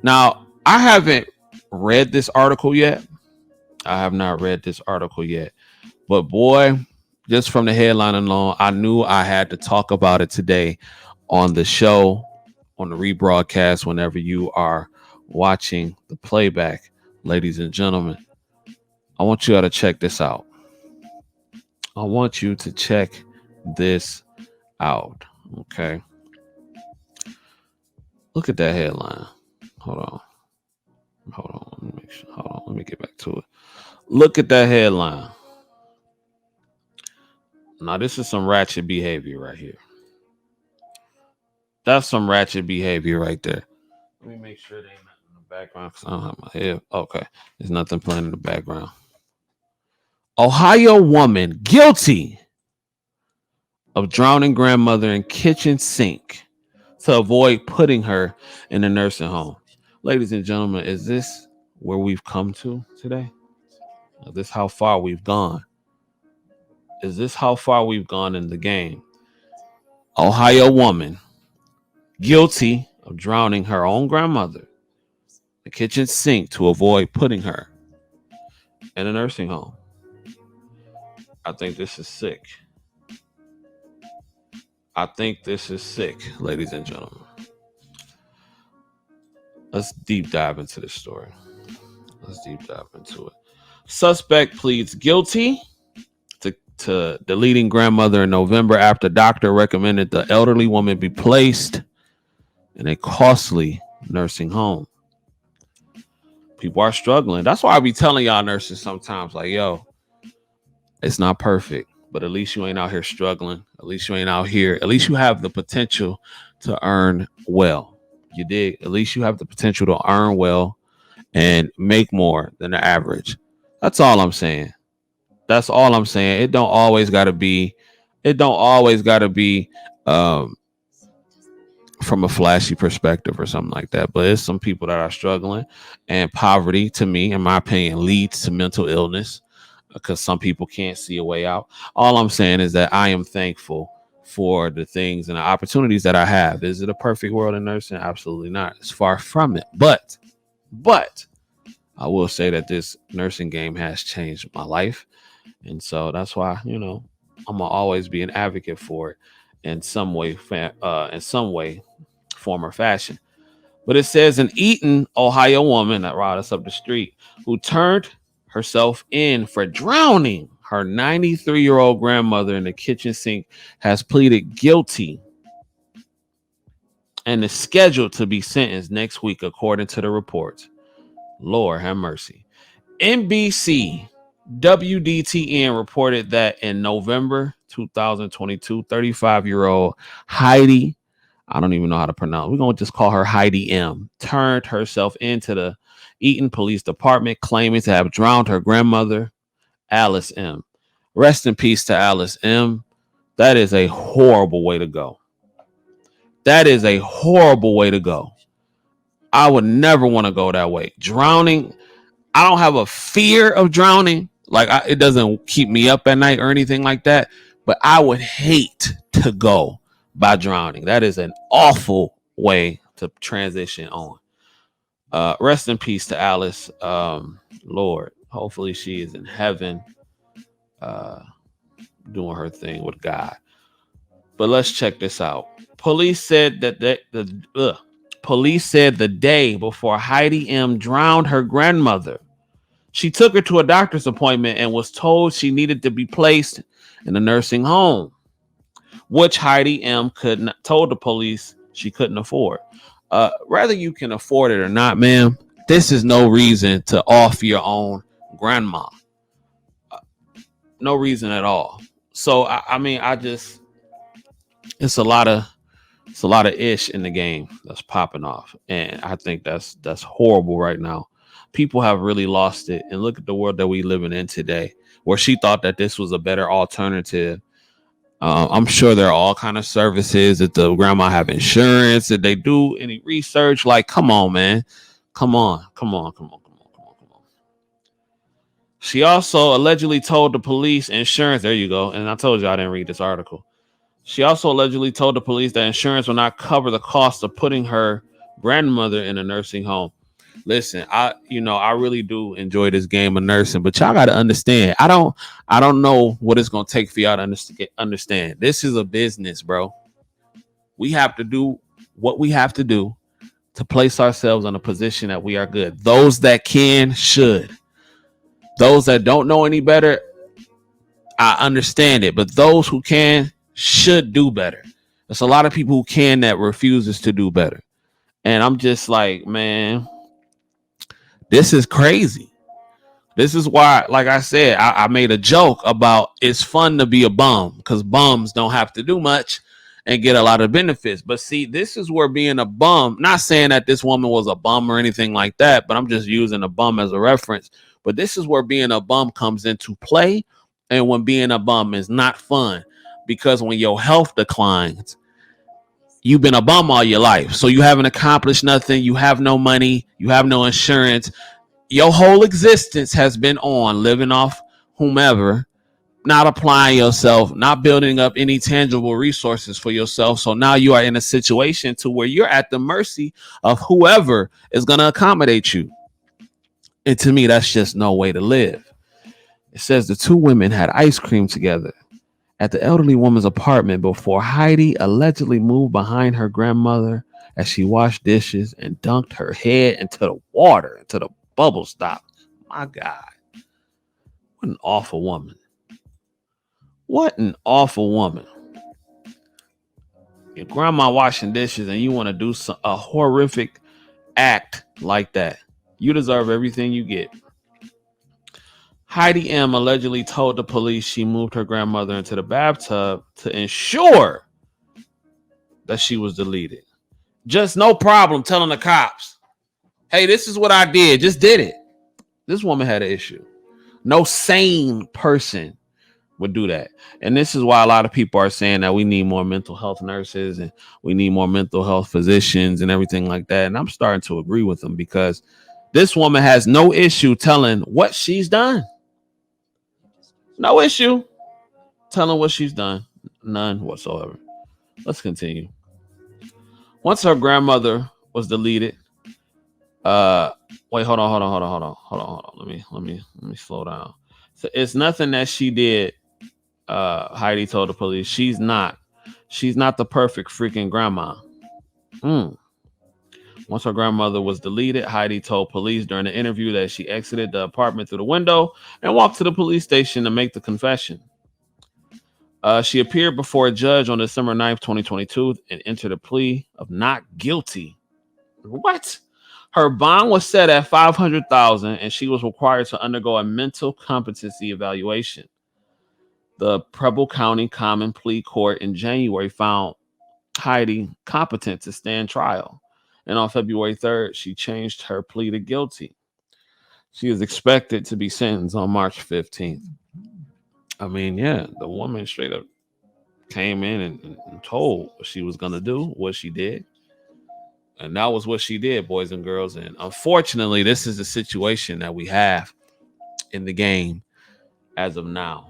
Now, I haven't read this article yet. I have not read this article yet. But boy, just from the headline alone, I knew I had to talk about it today on the show, on the rebroadcast, whenever you are watching the playback, ladies and gentlemen. I want you all to check this out. I want you to check this out. Okay. Look at that headline. Hold on. Hold on. Let me make sure. Hold on. Let me get back to it. Look at that headline. Now, this is some ratchet behavior right here. That's some ratchet behavior right there. Let me make sure there ain't nothing in the background because I don't have my head. Okay. There's nothing playing in the background. Ohio woman guilty of drowning grandmother in kitchen sink to avoid putting her in a nursing home. Ladies and gentlemen, is this where we've come to today? Is this how far we've gone? Is this how far we've gone in the game? Ohio woman guilty of drowning her own grandmother in the kitchen sink to avoid putting her in a nursing home. I think this is sick. I think this is sick, ladies and gentlemen. Let's deep dive into this story. Let's deep dive into it. Suspect pleads guilty to deleting grandmother in November after doctor recommended the elderly woman be placed in a costly nursing home. People are struggling. That's why I be telling y'all nurses sometimes, like, yo, it's not perfect, but at least you ain't out here struggling. At least you ain't out here. At least you have the potential to earn well. You dig? At least you have the potential to earn well and make more than the average. That's all I'm saying. That's all I'm saying. It don't always gotta be. It don't always gotta be from a flashy perspective or something like that. But it's some people that are struggling, and poverty, to me, in my opinion, leads to mental illness because some people can't see a way out. All I'm saying is that I am thankful for the things and the opportunities that I have. Is it a perfect world in nursing? Absolutely not. It's far from it. But I will say that this nursing game has changed my life. And so that's why, I'm gonna always be an advocate for it in some way, form or fashion. But it says an Eaton, Ohio woman that brought us up the street who turned herself in for drowning her 93-year-old grandmother in the kitchen sink has pleaded guilty and is scheduled to be sentenced next week, according to the reports. Lord have mercy. NBC WDTN reported that in November 2022, 35-year-old Heidi, I don't even know how to pronounce, we're going to just call her Heidi M, turned herself into the Eaton Police Department, claiming to have drowned her grandmother, Alice M. Rest in peace to Alice M. That is a horrible way to go. That is a horrible way to go. I would never want to go that way. Drowning, I don't have a fear of drowning. Like, it doesn't keep me up at night or anything like that. But I would hate to go by drowning. That is an awful way to transition on. Rest in peace to Alice. Lord, hopefully she is in heaven, doing her thing with God. But let's check this out. Police said that police said the day before Heidi M drowned her grandmother, she took her to a doctor's appointment and was told she needed to be placed in a nursing home, which Heidi M told the police she couldn't afford. Whether you can afford it or not, ma'am, this is no reason to off your own grandma. No reason at all. So it's a lot of ish in the game that's popping off, and I think that's horrible right now. People have really lost it, and look at the world that we living in today, where she thought that this was a better alternative. I'm sure there are all kind of services that the grandma have insurance. Did they do any research? Like, come on, man, come on. She also allegedly told the police insurance. There you go. And I told you I didn't read this article. She also allegedly told the police that insurance will not cover the cost of putting her grandmother in a nursing home. Listen, I really do enjoy this game of nursing, but y'all got to understand. I don't know what it's gonna take for y'all to understand. This is a business, bro. We have to do what we have to do to place ourselves in a position that we are good. Those that can should. Those that don't know any better, I understand it, but those who can should do better. There's a lot of people who can that refuses to do better. And I'm just like, man, this is crazy. This is why, like I said, I made a joke about it's fun to be a bum because bums don't have to do much and get a lot of benefits. But see, this is where being a bum, not saying that this woman was a bum or anything like that, but I'm just using a bum as a reference. But this is where being a bum comes into play and when being a bum is not fun because when your health declines, you've been a bum all your life. So you haven't accomplished nothing. You have no money. You have no insurance. Your whole existence has been on living off whomever, not applying yourself, not building up any tangible resources for yourself. So now you are in a situation to where you're at the mercy of whoever is going to accommodate you. And to me, that's just no way to live. It says the two women had ice cream together at the elderly woman's apartment before Heidi allegedly moved behind her grandmother as she washed dishes and dunked her head into the water until the bubble stopped. My God. What an awful woman. What an awful woman. Your grandma washing dishes and you want to do a horrific act like that. You deserve everything you get. Heidi M. allegedly told the police she moved her grandmother into the bathtub to ensure that she was deleted. Just no problem telling the cops, hey, this is what I did. Just did it. This woman had an issue. No sane person would do that. And this is why a lot of people are saying that we need more mental health nurses and we need more mental health physicians and everything like that. And I'm starting to agree with them because this woman has no issue telling what she's done. No issue telling what she's done. None whatsoever. Let's continue. Once her grandmother was deleted, wait, hold on. Let me slow down. So it's nothing that she did. Heidi told the police she's not the perfect freaking grandma. Once her grandmother was deleted, Heidi told police during the interview that she exited the apartment through the window and walked to the police station to make the confession. She appeared before a judge on December 9th, 2022 and entered a plea of not guilty. What? Her bond was set at $500,000 and she was required to undergo a mental competency evaluation. The Preble County Common Plea Court in January found Heidi competent to stand trial. And on February 3rd, she changed her plea to guilty. She is expected to be sentenced on March 15th. I mean, yeah, the woman straight up came in and told what she was going to do, what she did. And that was what she did, boys and girls. And unfortunately, this is the situation that we have in the game as of now.